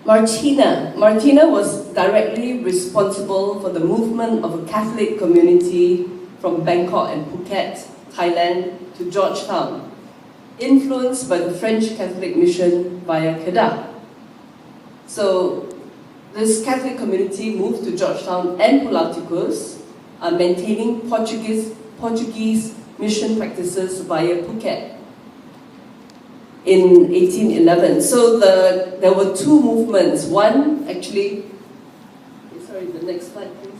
Martina was directly responsible for the movement of a Catholic community from Bangkok and Phuket, Thailand, to Georgetown, influenced by the French Catholic mission via Kedah. So this Catholic community moved to Georgetown and Pulau Tikus, maintaining Portuguese mission practices via Phuket in 1811. So there were two movements. One, actually, sorry, the next slide, please.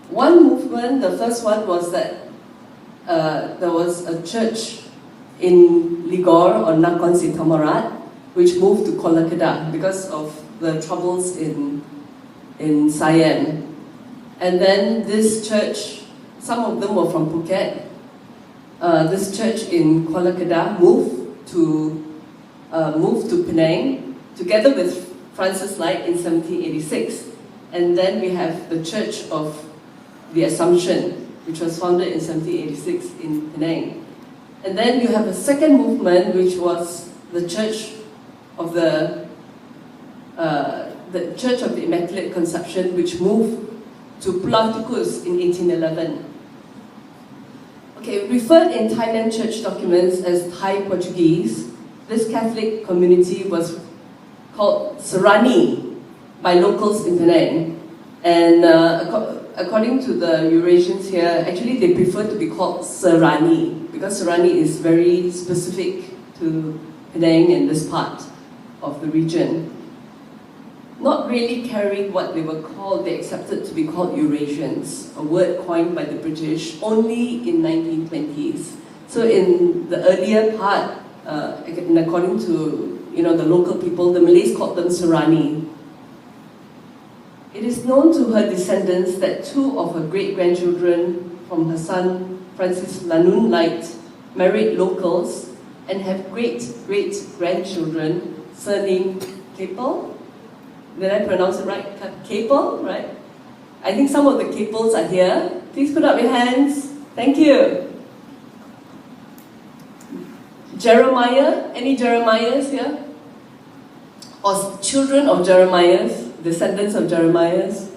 One movement, the first one was that there was a church in Ligor or Nakhon Si Thammarat, which moved to Kuala Kedah because of the troubles in Siam. And then this church, some of them were from Phuket. This church in Kuala Kedah moved to Penang together with Francis Light in 1786. And then we have the Church of the Assumption, which was founded in 1786 in Penang. And then you have a second movement, which was the Church of the Church of the Immaculate Conception, which moved to Pulau Tikus in 1811. Okay, referred in Thailand church documents as Thai Portuguese, this Catholic community was called Serani by locals in Penang. And according to the Eurasians here, actually they prefer to be called Serani because Serani is very specific to Penang and this part of the region. Not really carrying what they were called, they accepted to be called Eurasians, a word coined by the British only in 1920s. So in the earlier part, and according to the local people, the Malays called them Serani. It is known to her descendants that two of her great-grandchildren from her son Francis Lanun Light married locals and have great-great-grandchildren surnamed Capel. Did I pronounce it right? Capel, right? I think some of the Capels are here. Please put up your hands. Thank you. Jeremiah, any Jeremiahs here? Or children of Jeremiahs, descendants of Jeremiahs,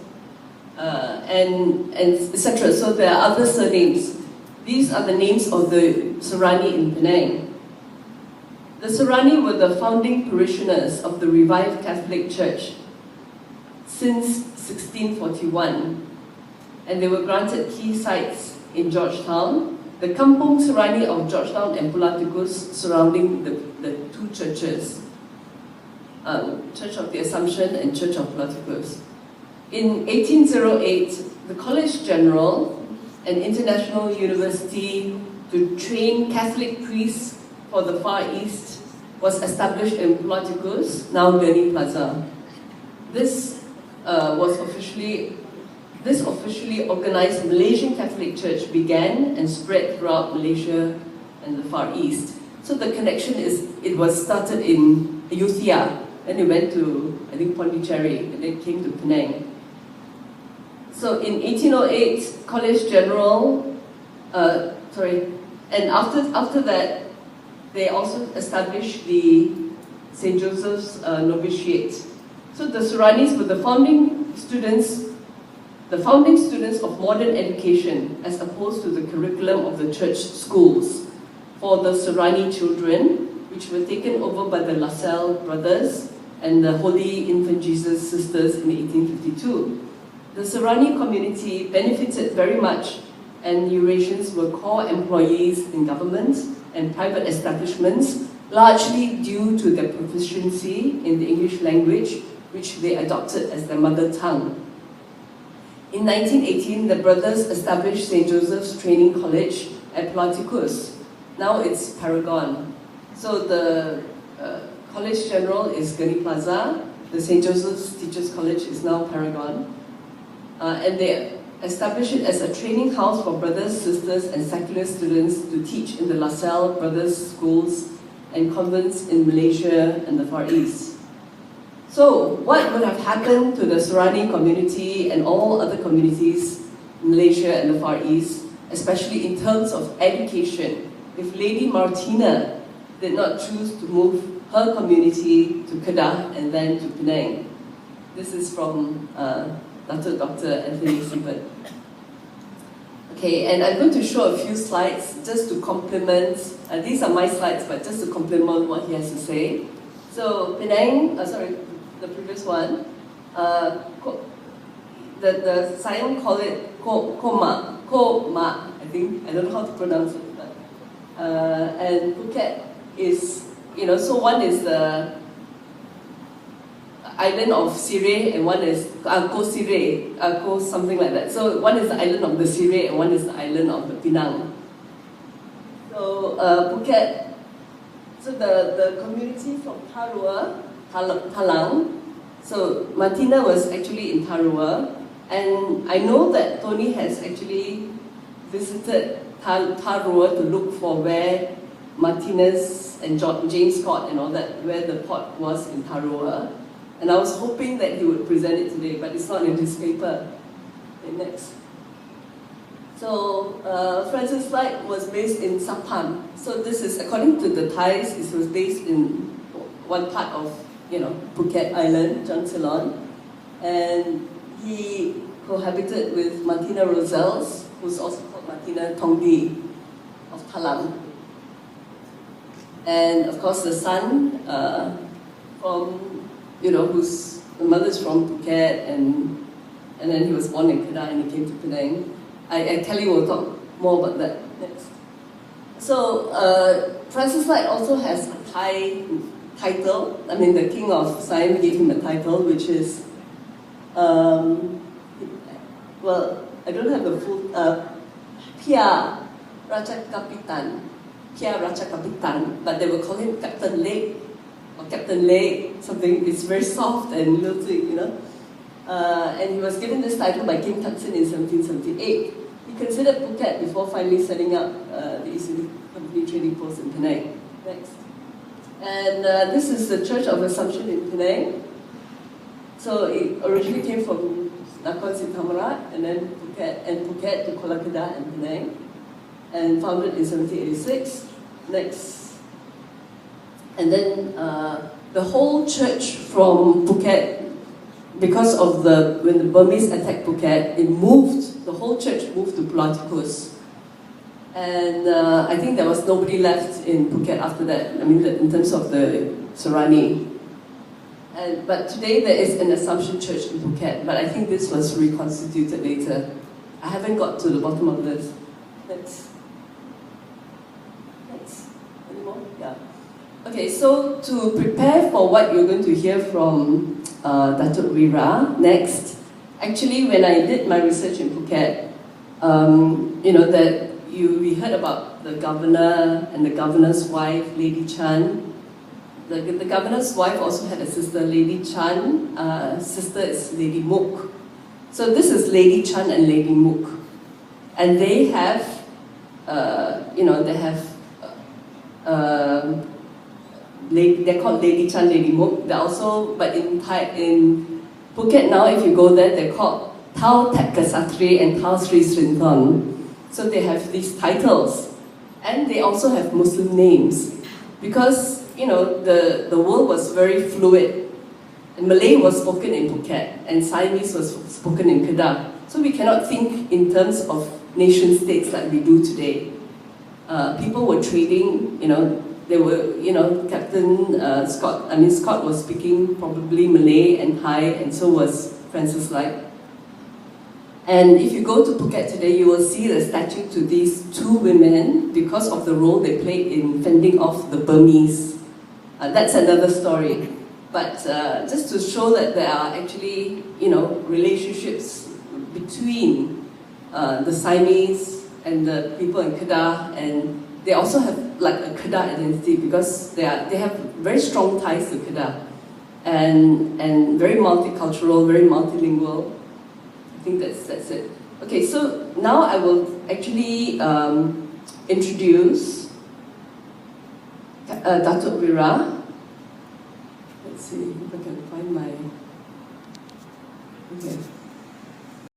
and etc. So there are other surnames. These are the names of the Serani in Penang. The Serani were the founding parishioners of the revived Catholic Church since 1641, and they were granted key sites in Georgetown, the Kampung Serani of Georgetown and Pulau Tikus surrounding the two churches, Church of the Assumption and Church of Pulau Tikus. In 1808, the College General, an international university to train Catholic priests for the Far East, was established in Pulau Tikus, now Gurney Plaza. This officially organized Malaysian Catholic Church began and spread throughout Malaysia and the Far East. So the connection is, it was started in Ayutthaya, then it went to, I think, Pondicherry, and then it came to Penang. So in 1808, College General, and after that, they also established the St. Joseph's Novitiate. So the Seranis were the founding students of modern education as opposed to the curriculum of the church schools for the Serani children, which were taken over by the LaSalle brothers and the Holy Infant Jesus sisters in 1852. The Serani community benefited very much, and Eurasians were core employees in government and private establishments, largely due to their proficiency in the English language, which they adopted as their mother tongue. In 1918, the brothers established St. Joseph's Training College at Pulau Tikus. Now it's Paragon. So the College General is Gurney Plaza. The St. Joseph's Teachers College is now Paragon. And they established it as a training house for brothers, sisters, and secular students to teach in the LaSalle brothers schools and convents in Malaysia and the Far East. So what would have happened to the Serani community and all other communities in Malaysia and the Far East, especially in terms of education, if Lady Martina did not choose to move her community to Kedah and then to Penang. This is from Dato Dr. Anthony Sibert. Okay, and I'm going to show a few slides just to complement, these are my slides, but just to complement what he has to say. So Penang, sorry, the previous one, the Siam call it Koma, I think, I don't know how to pronounce it, but, and Phuket is, so one is the island of Sireh and one is Koh Sireh, Koh something like that. So one is the island of the Sireh and one is the island of the Penang. So Phuket, so the community from Tarua, Talang, so Martina was actually in Tarua, and I know that Tony has actually visited Tarua to look for where Martinez and James Scott and all that, where the port was in Tarua. And I was hoping that he would present it today, but it's not in his paper. Okay, next. So Francis Light was based in Sapam. So this is, according to the Thais, it was based in one part of, Phuket Island, John Ceylon. And he cohabited with Martina Rosales, who's also called Martina Tongdi of Talang. And of course the son from, whose the mother's from Phuket, and then he was born in Kedah and he came to Penang. I tell you, we'll talk more about that next. So Francis Light also has a Thai title. I mean, the king of Siam gave him a title, which is, well, I don't have the full, Pia Raja Kapitan, but they will call him Captain Lake, or Captain Lake, something. It's very soft and lilting, and he was given this title by King Thaksin in 1778. He considered Phuket before finally setting up the East India Company trading post in Penang. Next. And this is the Church of Assumption in Penang. So it originally came from Nakhon Si Thammarat and then Phuket to Kuala Kedah and Penang, and founded in 1786. Next. And then the whole church from Phuket, because of when the Burmese attacked Phuket, the whole church moved to Pulau Tikus. And I think there was nobody left in Phuket after that, I mean, in terms of the Surani. But today there is an Assumption Church in Phuket, but I think this was reconstituted later. I haven't got to the bottom of this. Next. Any more? Yeah. Okay, so to prepare for what you're going to hear from Dato Rira next, actually when I did my research in Phuket, we heard about the governor and the governor's wife, Lady Chan. The governor's wife also had a sister, Lady Chan. Sister is Lady Mook. So this is Lady Chan and Lady Mook. And they have, they're called Lady Chan, Lady Mook. They're also, but in Phuket now, if you go there, they're called Tau Tek Kasatri and Tau Sri Srinthon. So they have these titles. And they also have Muslim names. Because, the world was very fluid. And Malay was spoken in Phuket, and Siamese was spoken in Kedah. So we cannot think in terms of nation states like we do today. People were trading, they were, Captain Scott was speaking probably Malay and Thai, and so was Francis Light. And if you go to Phuket today, you will see the statue to these two women because of the role they played in fending off the Burmese. That's another story. But just to show that there are actually, relationships between the Siamese and the people in Kedah, and they also have like a Kedah identity because they have very strong ties to Kedah, and very multicultural, very multilingual. I think that's it. Okay, so now I will actually introduce Dato Rira. Let's see if I can find my... Okay.